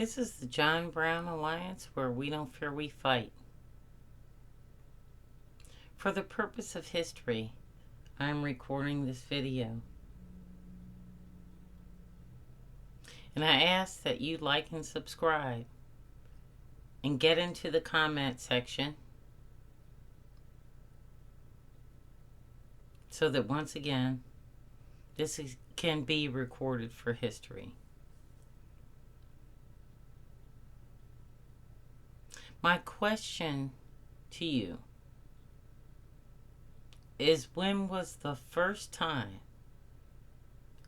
This is the John Brown Alliance, where we don't fear, we fight. For the purpose of history, I'm recording this video. And I ask that you like and subscribe and get into the comment section so that once again, can be recorded for history. My question to you is, when was the first time,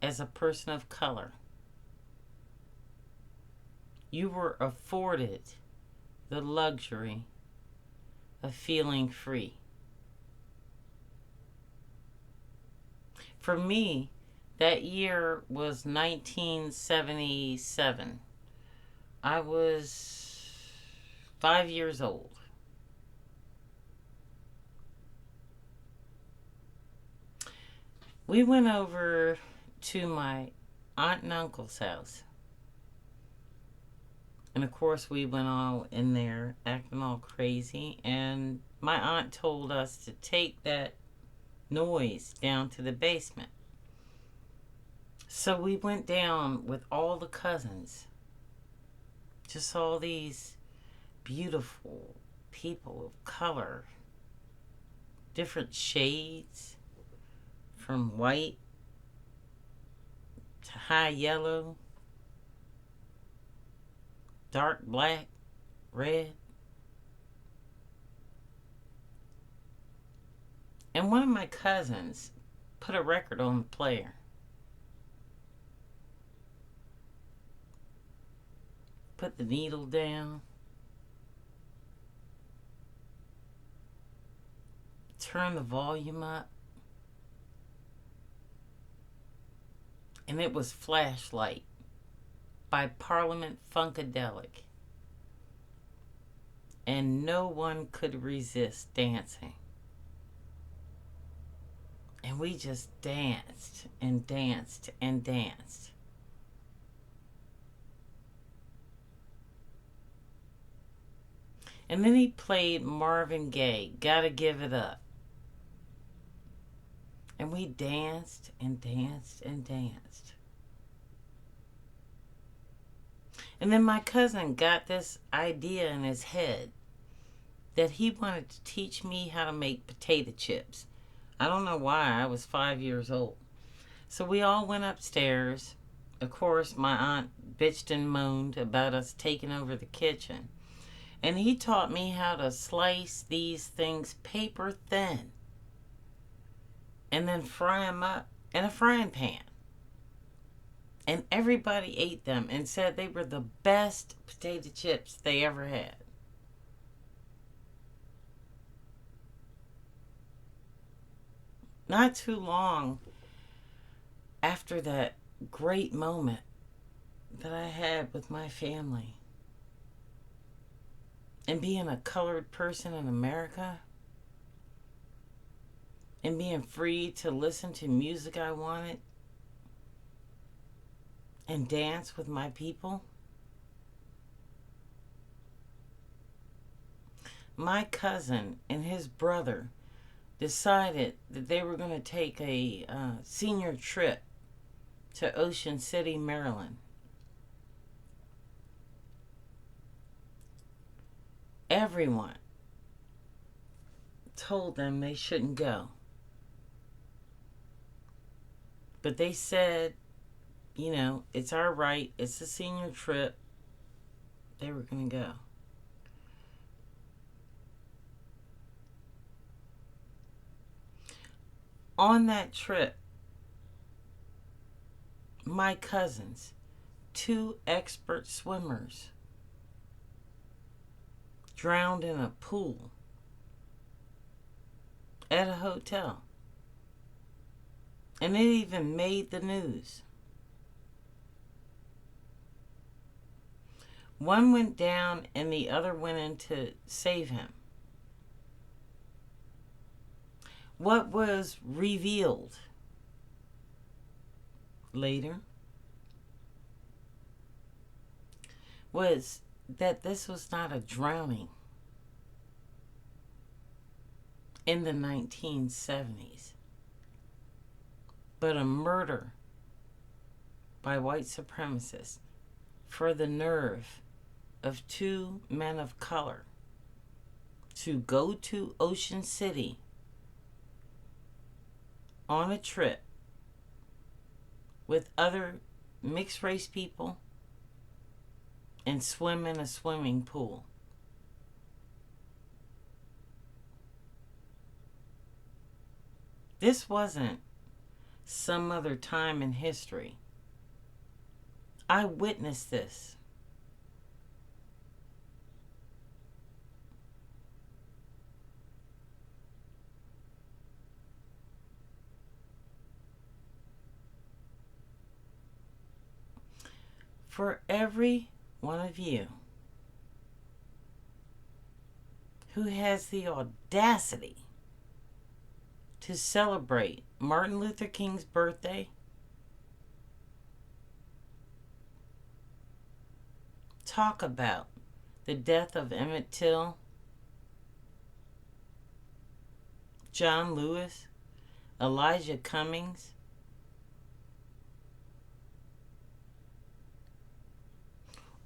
as a person of color, you were afforded the luxury of feeling free? For me, that year was 1977. I was 5 years old. We went over to my aunt and uncle's house. And of course, we went all in there acting all crazy. And my aunt told us to take that noise down to the basement. So we went down with all the cousins. Just all these beautiful people of color. Different shades. From white to high yellow. Dark black, red. And one of my cousins put a record on the player. Put the needle down. Turn the volume up. And it was Flashlight by Parliament Funkadelic. And no one could resist dancing. And we just danced and danced and danced. And then he played Marvin Gaye, Gotta Give It Up. And we danced and danced and danced. And then my cousin got this idea in his head that he wanted to teach me how to make potato chips. I don't know why. I was 5 years old. So we all went upstairs. Of course, my aunt bitched and moaned about us taking over the kitchen. And he taught me how to slice these things paper thin. And then fry them up in a frying pan. And everybody ate them and said they were the best potato chips they ever had. Not too long after that great moment that I had with my family, and being a colored person in America, and being free to listen to music I wanted and dance with my people, my cousin and his brother decided that they were going to take a senior trip to Ocean City, Maryland. Everyone told them they shouldn't go. But they said, you know, it's our right. It's a senior trip. They were going to go. On that trip, my cousins, 2 expert swimmers, drowned in a pool at a hotel. And it even made the news. One went down and the other went in to save him. What was revealed later was that this was not a drowning in the 1970s, but a murder by white supremacists for the nerve of two men of color to go to Ocean City on a trip with other mixed race people and swim in a swimming pool. This wasn't some other time in history. I witnessed this. For every one of you who has the audacity to celebrate Martin Luther King's birthday, talk about the death of Emmett Till, John Lewis, Elijah Cummings,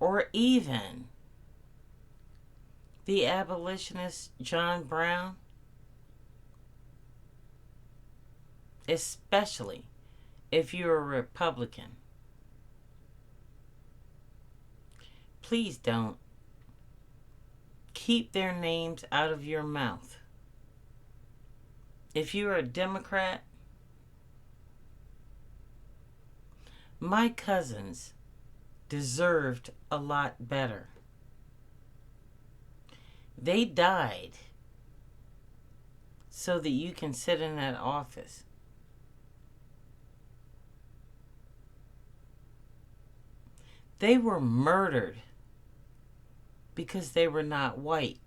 or even the abolitionist John Brown, especially if you're a Republican. Please don't. Keep their names out of your mouth. If you're a Democrat, my cousins deserved a lot better. They died so that you can sit in that office. They were murdered because they were not white.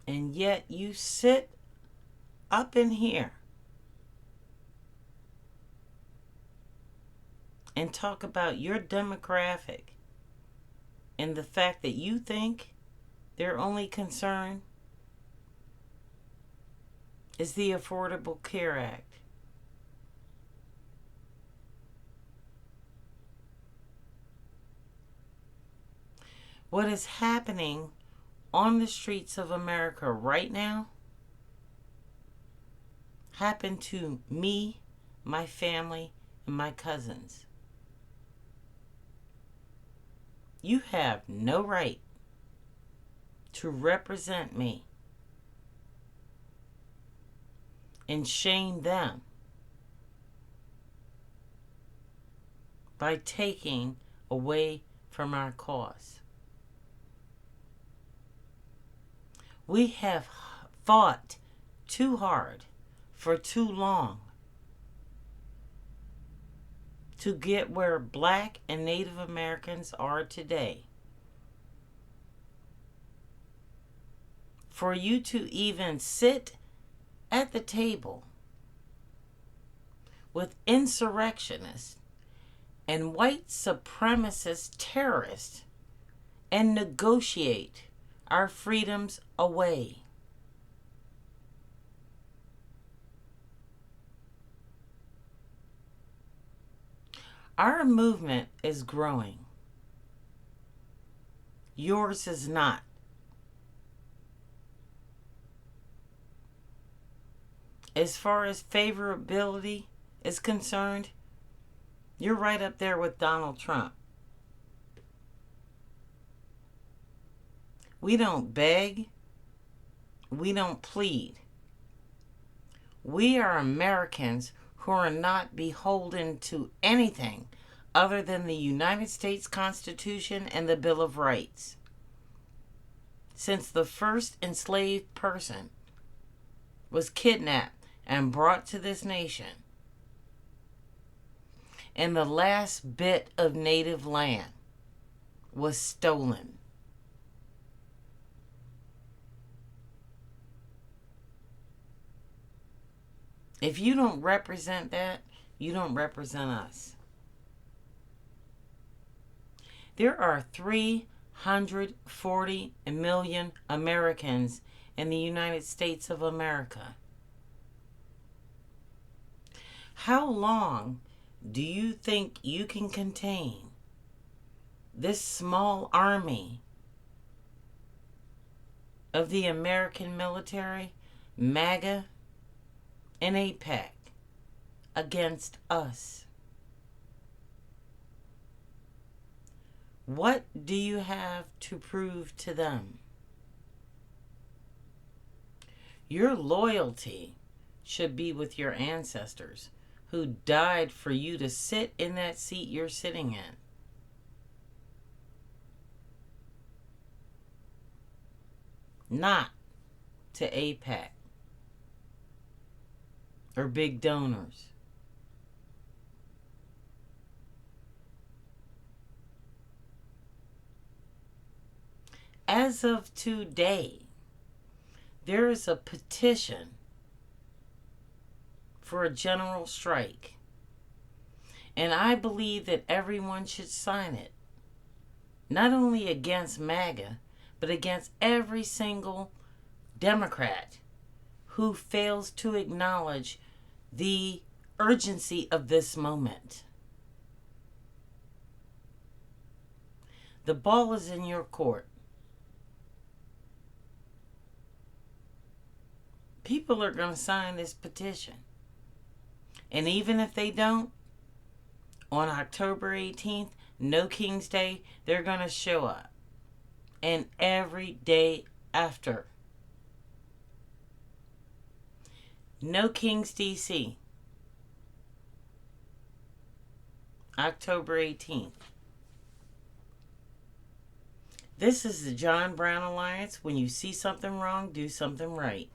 And yet you sit up in here and talk about your demographic and the fact that you think their only concern is the Affordable Care Act. What is happening on the streets of America right now happened to me, my family, and my cousins. You have no right to represent me and shame them by taking away from our cause. We have fought too hard for too long to get where Black and Native Americans are today. For you to even sit at the table with insurrectionists and white supremacist terrorists and negotiate our freedoms away. Our movement is growing. Yours is not. As far as favorability is concerned, you're right up there with Donald Trump. We don't beg. We don't plead. We are Americans who are not beholden to anything other than the United States Constitution and the Bill of Rights. Since the first enslaved person was kidnapped and brought to this nation, and the last bit of native land was stolen. If you don't represent that, you don't represent us. There are 340 million Americans in the United States of America. How long do you think you can contain this small army of the American military, MAGA, and AIPAC against us? What do you have to prove to them? Your loyalty should be with your ancestors who died for you to sit in that seat you're sitting in. Not to AIPAC or big donors. As of today, there is a petition for a general strike. And I believe that everyone should sign it. Not only against MAGA, but against every single Democrat who fails to acknowledge the urgency of this moment. The ball is in your court. People are going to sign this petition. And even if they don't, on October 18th, No King's Day, they're going to show up. And every day after. No Kings DC. October 18th. This is the John Brown Alliance. When you see something wrong, do something right.